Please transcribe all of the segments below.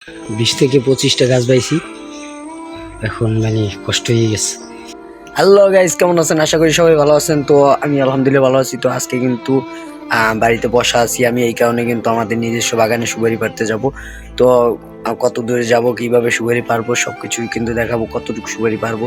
20 থেকে 25টা গাছ পাইছি। এখন মানে কষ্ট হয়ে গেছে। হ্যালো গাইস, কেমন আছেন? আশা করি সবাই ভালো আছেন। তো আমি আলহামদুলিল্লাহ ভালো আছি। তো আজকে কিন্তু বাড়িতে বসা আছি আমি, এই কারণে কিন্তু আমাদের নিজস্ব বাগানে সুপারি পাড়তে যাব। তো কত দূরে যাব, কিভাবে সুপারি পারবো সবকিছুই কিন্তু দেখাবো, কতটুকু সুপারি পারবো।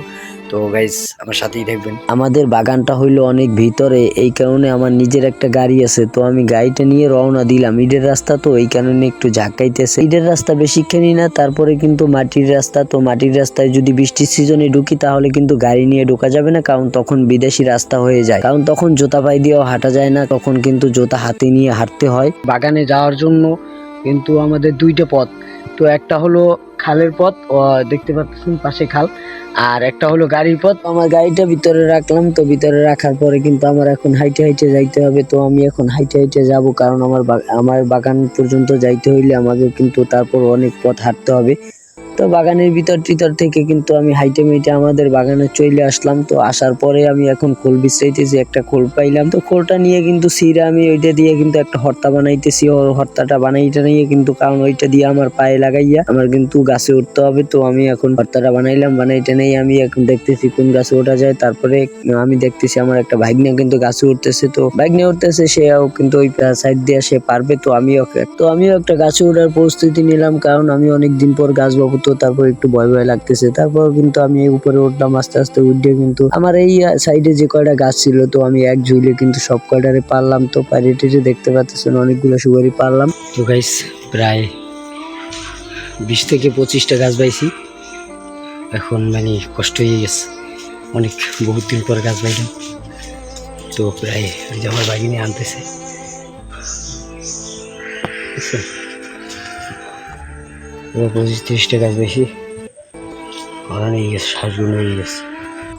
তো গাইস আমার সাথেই থাকবেন। আমাদের বাগানটা হইলো অনেক ভিতরে, এই কারণে আমার নিজের একটা গাড়ি আছে। তো আমি গাড়িটা নিয়ে রওনা দিলাম। ইটের রাস্তা তো এই কারণে একটু ঝাঁকাইতেছে। ইটের রাস্তা বেশিখানি না, তারপরে কিন্তু মাটির রাস্তা। তো মাটির রাস্তায় যদি বৃষ্টির সিজনে ঢুকি তাহলে কিন্তু গাড়ি নিয়ে ঢোকা যাবে না, কারণ তখন বিদেশি রাস্তা হয়ে যায়। কারণ তখন জুতা পায়ে দিয়েও হাঁটা যায় না, তখন কিন্তু জুতা হাতে নিয়ে হাঁটতে হয়। বাগানে যাওয়ার জন্য কিন্তু আমাদের দুইটা পথ। তো একটা হলো খালের পথ, দেখতে পাচ্ছেন পাশে খাল, আর একটা হলো গাড়ির পথ। আমার গাড়িটা ভিতরে রাখলাম। তো ভিতরে রাখার পরে কিন্তু আমার এখন হাইটে হাইটে যাইতে হবে। তো আমি এখন হাইটে হাইটে যাব, কারণ আমার বাগান পর্যন্ত যাইতে হইলে আমাকে কিন্তু তারপর অনেক পথ হাঁটতে হবে। তো বাগানের ভিতর থেকে কিন্তু আমি হাইটে মেটে আমাদের বাগানে চলে আসলাম। তো আসার পরে আমি এখন খোল বিছাইতেছি, একটা খোল পাইলাম। তো খোলটা নিয়ে কিন্তু সিরা আমি ওইটা দিয়ে কিন্তু একটা হর্তা বানাইতেছি। ও হর্তাটা বানাইতে নিয়ে কিন্তু, কারণ ওইটা দিয়ে আমার পায়ে লাগাইয়া আমার কিন্তু গাছে উঠতে হবে। তো আমি এখন হর্তাটা বানাইলাম, বানাইতে নেই আমি এখন দেখতেছি কোন গাছে ওঠা যায়। তারপরে আমি দেখতেছি আমার একটা ভাগ্নে কিন্তু গাছে উঠতেছে। তো ভাগ্নে উঠতেছে, সেও কিন্তু ওই সাইড দিয়ে সে পারবে। তো আমিও একটা গাছে ওঠার প্রস্তুতি নিলাম, কারণ আমি অনেক দিন পর গাছ বাবু। তো তারপর একটু ভয় ভয় লাগতেছে। তারপর কিন্তু আমি উপরে উঠলাম, আস্তে আস্তে উঠে কিন্তু আমার এই সাইডে যে কয়টা গাছ ছিল, তো আমি এক ঝুলে কিন্তু সব কয়টারে পারলাম। তো পারিটি দেখতে পাচ্ছেন অনেকগুলো সুপারি পারলাম। তো গাইস প্রায় 20 থেকে 25টা গাছ পাইছি। এখন মানে কষ্ট হয়ে গেছে, অনেক বহুত দিন পর গাছ পাইলাম। তো প্রায় যে আমার বাগিনী আনতেছে, 25-30টা গাছ বেশি ঘোরা নিয়ে গেছে, শ্বাসগুলো হয়ে গেছে।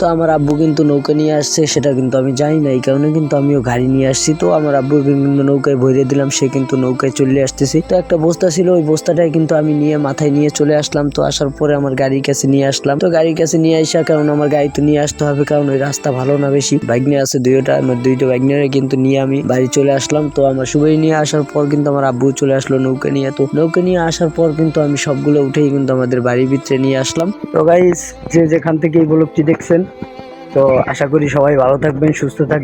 তো আমার আব্বু কিন্তু নৌকা নিয়ে আসছে, সেটা কিন্তু আমি জানি না, এই কারণে কিন্তু আমিও গাড়ি নিয়ে আসছি। তো আমার আব্বুকে কিন্তু নৌকায় ভরে দিলাম, সে কিন্তু নৌকায় চলে আসতেছি। তো একটা বস্তা ছিল, ওই বস্তাটাই কিন্তু আমি নিয়ে মাথায় নিয়ে চলে আসলাম। তো আসার পরে আমার গাড়ির কাছে নিয়ে আসলাম। তো গাড়ির কাছে নিয়ে আসা, কারণ আমার গাড়ি তো নিয়ে আসতে হবে, কারণ ওই রাস্তা ভালো না বেশি। বাইকনিয়ে আছে আমার দুইটা বাইকনিয়ে কিন্তু নিয়ে আমি বাড়ি চলে আসলাম। তো আমার সুবাই নিয়ে আসার পর কিন্তু আমার আব্বু চলে আসলো নৌকা নিয়ে। তো নৌকা নিয়ে আসার পর কিন্তু আমি সবগুলো উঠেই কিন্তু আমাদের বাড়ির ভিতরে নিয়ে আসলাম। তো গাইস যে যেখান থেকে এই ব্লগটি দেখছেন, তো আশা করি সবাই ভালো থাকবেন, সুস্থ থাকবেন।